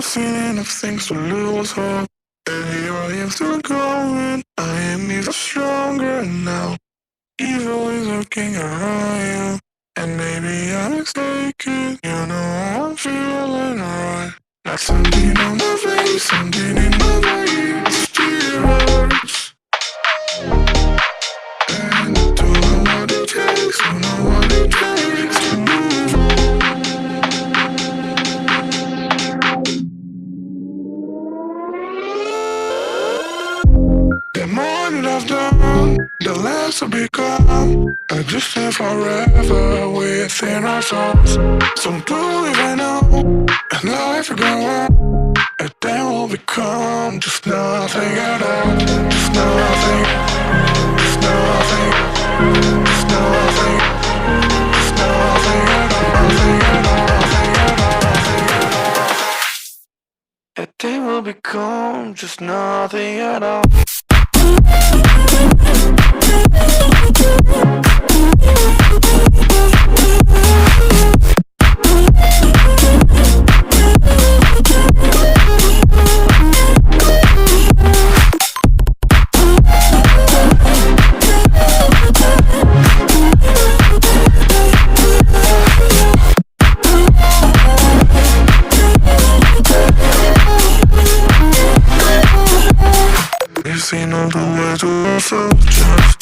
a feeling of things to lose hope. And here I am still going. I am even stronger now. Evil is lurking around you. And maybe I'm mistaken. You know I'm feeling alright. Like something on my face, something in my veins. Still hurts. And I don't know what it takes, don't know what it takes to move on. The more that I've done, the less I become. I just live forever within our souls. So do even know, and life will go on. And then we'll become just nothing at all. Just nothing, just nothing, just nothing, just nothing at all. Nothing at all, nothing at all, nothing at all. And then we'll become just nothing at all. You've seen all the way to yourself, just